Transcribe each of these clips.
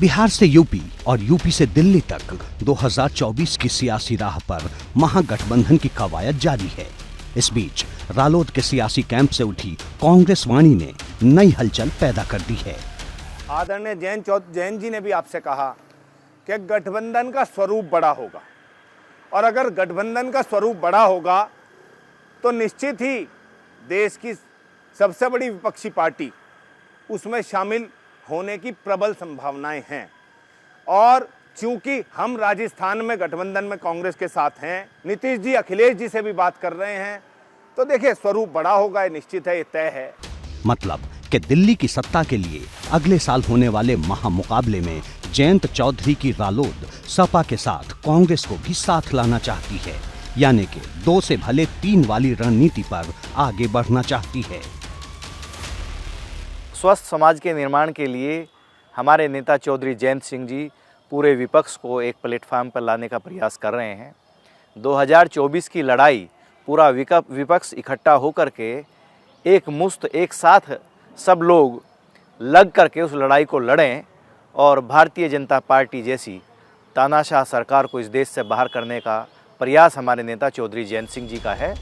बिहार से यूपी और यूपी से दिल्ली तक 2024 की सियासी राह पर महागठबंधन की कवायद जारी है। इस बीच रालोद के सियासी कैंप से उठी कांग्रेस वाणी ने नई हलचल पैदा कर दी है। आदरणीय जैन जी ने भी आपसे कहा कि गठबंधन का स्वरूप बड़ा होगा, और अगर गठबंधन का स्वरूप बड़ा होगा तो निश्चित ही देश की सबसे बड़ी विपक्षी पार्टी उसमें शामिल होने की प्रबल संभावनाएं हैं। और चूंकि हम राजस्थान में गठबंधन में कांग्रेस के साथ हैं, नीतीश जी अखिलेश जी से भी बात कर रहे हैं, तो देखिए स्वरूप बड़ा होगा, ये निश्चित है, ये तय है। मतलब कि दिल्ली की सत्ता के लिए अगले साल होने वाले महामुकाबले में जयंत चौधरी की रालोद सपा के साथ कांग्रेस को भी साथ लाना चाहती है, यानी कि 2 से भले 3 वाली रणनीति पर आगे बढ़ना चाहती है। स्वस्थ समाज के निर्माण के लिए हमारे नेता चौधरी जयंत सिंह जी पूरे विपक्ष को एक प्लेटफार्म पर लाने का प्रयास कर रहे हैं। 2024 की लड़ाई पूरा विपक्ष इकट्ठा होकर के एक मुश्त एक साथ सब लोग लग करके उस लड़ाई को लड़ें और भारतीय जनता पार्टी जैसी तानाशाह सरकार को इस देश से बाहर करने का प्रयास हमारे नेता चौधरी जयंत सिंह जी का है।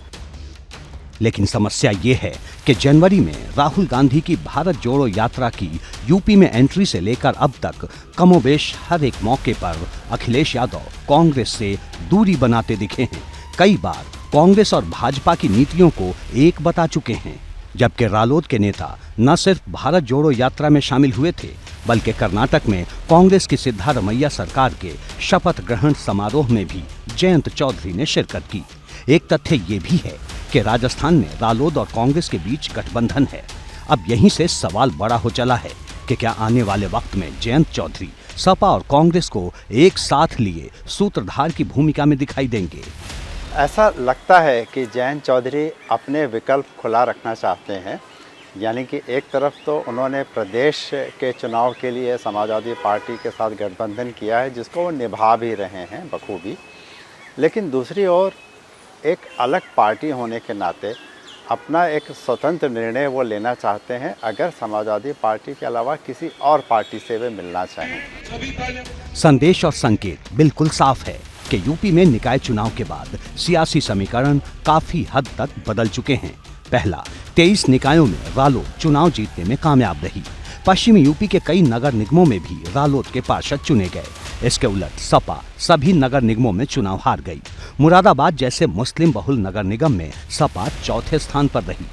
लेकिन समस्या ये है कि जनवरी में राहुल गांधी की भारत जोड़ो यात्रा की यूपी में एंट्री से लेकर अब तक कमोबेश हर एक मौके पर अखिलेश यादव कांग्रेस से दूरी बनाते दिखे हैं। कई बार कांग्रेस और भाजपा की नीतियों को एक बता चुके हैं, जबकि रालोद के नेता न सिर्फ भारत जोड़ो यात्रा में शामिल हुए थे, बल्कि कर्नाटक में कांग्रेस की सिद्धारमैया सरकार के शपथ ग्रहण समारोह में भी जयंत चौधरी ने शिरकत की। एक तथ्य ये भी है कि राजस्थान में रालोद और कांग्रेस के बीच गठबंधन है। अब यहीं से सवाल बड़ा हो चला है कि क्या आने वाले वक्त में जयंत चौधरी सपा और कांग्रेस को एक साथ लिए सूत्रधार की भूमिका में दिखाई देंगे। ऐसा लगता है कि जयंत चौधरी अपने विकल्प खुला रखना चाहते हैं, यानी कि एक तरफ तो उन्होंने प्रदेश के चुनाव के लिए समाजवादी पार्टी के साथ गठबंधन किया है, जिसको वो निभा भी रहे हैं बखूबी, लेकिन दूसरी ओर एक अलग पार्टी होने के नाते अपना एक स्वतंत्र निर्णय वो लेना चाहते हैं, अगर समाजवादी पार्टी के अलावा किसी और पार्टी से वे मिलना चाहें। संदेश और संकेत बिल्कुल साफ है कि यूपी में निकाय चुनाव के बाद सियासी समीकरण काफी हद तक बदल चुके हैं। पहला, 23 निकायों में रालोद चुनाव जीतने में कामयाब रही। पश्चिमी यूपी के कई नगर निगमों में भी रालोद के पार्षद चुने गए। इसके उलट सपा सभी नगर निगमों में चुनाव हार गई। मुरादाबाद जैसे मुस्लिम बहुल नगर निगम में सपा चौथे स्थान पर रही।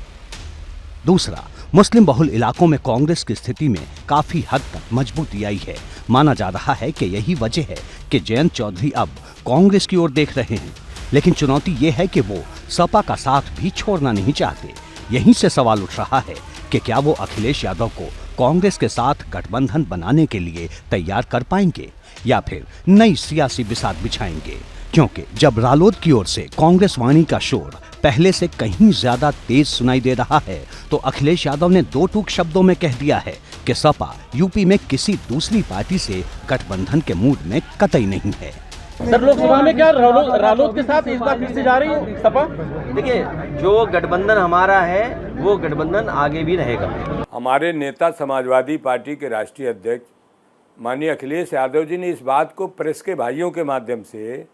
दूसरा, मुस्लिम बहुल इलाकों में कांग्रेस की स्थिति में काफी हद तक मजबूती आई है। माना जा रहा है कि यही वजह है कि जयंत चौधरी अब कांग्रेस की ओर देख रहे हैं, लेकिन चुनौती ये है कि वो सपा का साथ भी छोड़ना नहीं चाहते। यहीं से सवाल उठ रहा है कि क्या वो अखिलेश यादव को कांग्रेस के साथ गठबंधन बनाने के लिए तैयार कर पाएंगे या फिर नई सियासी बिसात बिछाएंगे। क्योंकि जब रालोद की ओर से कांग्रेस वाणी का शोर पहले से कहीं ज्यादा तेज सुनाई दे रहा है, तो अखिलेश यादव ने 2 टूक शब्दों में कह दिया है कि सपा यूपी में किसी दूसरी पार्टी से गठबंधन के मूड में कतई नहीं है। सर, लोकसभा में क्या रालोद के साथ इस बार फिर से जा रही है सपा? देखिए, जो गठबंधन हमारा है वो गठबंधन आगे भी रहेगा। हमारे नेता समाजवादी पार्टी के राष्ट्रीय अध्यक्ष माननीय अखिलेश यादव जी ने इस बात को प्रेस के भाइयों के माध्यम से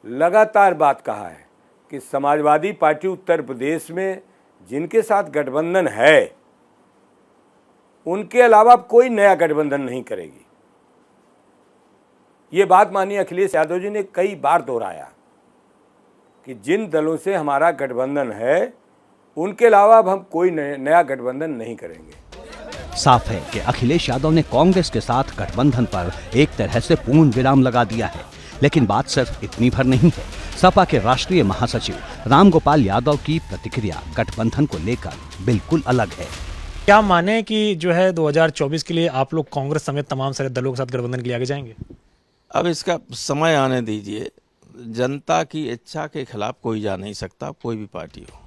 लगातार बात कहा है कि समाजवादी पार्टी उत्तर प्रदेश में जिनके साथ गठबंधन है उनके अलावा कोई नया गठबंधन नहीं करेगी। ये बात माननीय अखिलेश यादव जी ने कई बार दोहराया कि जिन दलों से हमारा गठबंधन है उनके अलावा अब हम कोई नया गठबंधन नहीं करेंगे। साफ है कि अखिलेश यादव ने कांग्रेस के साथ गठबंधन पर एक तरह से पूर्ण विराम लगा दिया है, लेकिन बात सिर्फ इतनी भर नहीं है। सपा के राष्ट्रीय महासचिव रामगोपाल यादव की प्रतिक्रिया गठबंधन को लेकर बिल्कुल अलग है। क्या माने कि जो है 2024 के लिए आप लोग कांग्रेस समेत तमाम सारे दलों के साथ गठबंधन के लिए आगे जाएंगे? अब इसका समय आने दीजिए। जनता की इच्छा के खिलाफ कोई जा नहीं सकता, कोई भी पार्टी हो।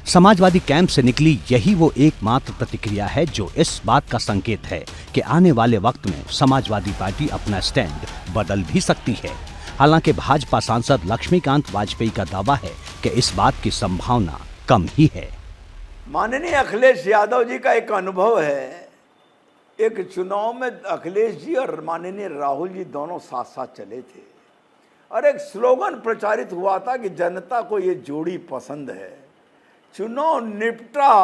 समाजवादी कैंप से निकली यही वो एकमात्र प्रतिक्रिया है जो इस बात का संकेत है कि आने वाले वक्त में समाजवादी पार्टी अपना स्टैंड बदल भी सकती है। हालांकि भाजपा सांसद लक्ष्मीकांत वाजपेयी का दावा है कि इस बात की संभावना कम ही है। माननीय अखिलेश यादव जी का एक अनुभव है एक चुनाव में अखिलेश जी और माननीय राहुल जी दोनों साथ साथ चले थे और एक स्लोगन प्रचारित हुआ था कि जनता को ये जोड़ी पसंद है। चुनाव निपटा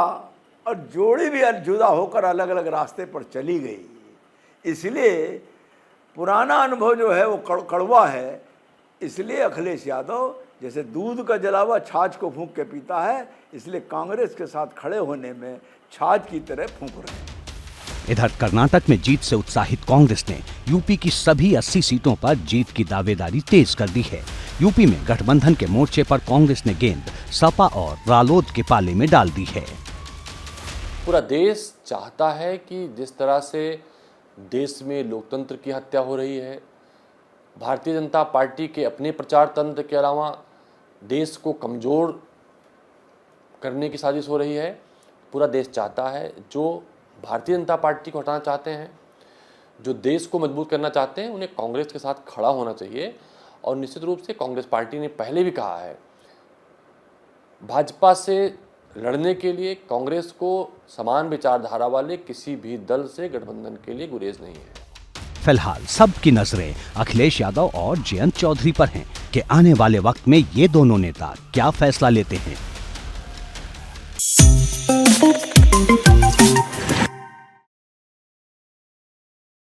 और जोड़ी भी जुदा होकर अलग अलग रास्ते पर चली गई। इसलिए पुराना अनुभव जो है वो कड़वा है। इसलिए अखिलेश यादव जैसे दूध का जलावा छाछ को फूंक के पीता है, इसलिए कांग्रेस के साथ खड़े होने में छाछ की तरह फूंक रहे हैं। इधर कर्नाटक में जीत से उत्साहित कांग्रेस ने यूपी की सभी 80 सीटों पर जीत की दावेदारी तेज कर दी है। यूपी में गठबंधन के मोर्चे पर कांग्रेस ने गेंद सपा और रालोद के पाले में डाल दी है। पूरा देश चाहता है कि जिस तरह से देश में लोकतंत्र की हत्या हो रही है, भारतीय जनता पार्टी के अपने प्रचार तंत्र के अलावा देश को कमज़ोर करने की साजिश हो रही है। पूरा देश चाहता है, जो भारतीय जनता पार्टी को हटाना चाहते हैं, जो देश को मजबूत करना चाहते हैं, उन्हें कांग्रेस के साथ खड़ा होना चाहिए। और निश्चित रूप से कांग्रेस पार्टी ने पहले भी कहा है, भाजपा से लड़ने के लिए कांग्रेस को समान विचारधारा वाले किसी भी दल से गठबंधन के लिए गुरेज नहीं है। फिलहाल सबकी नजरें अखिलेश यादव और जयंत चौधरी पर हैं कि आने वाले वक्त में ये दोनों नेता क्या फैसला लेते हैं।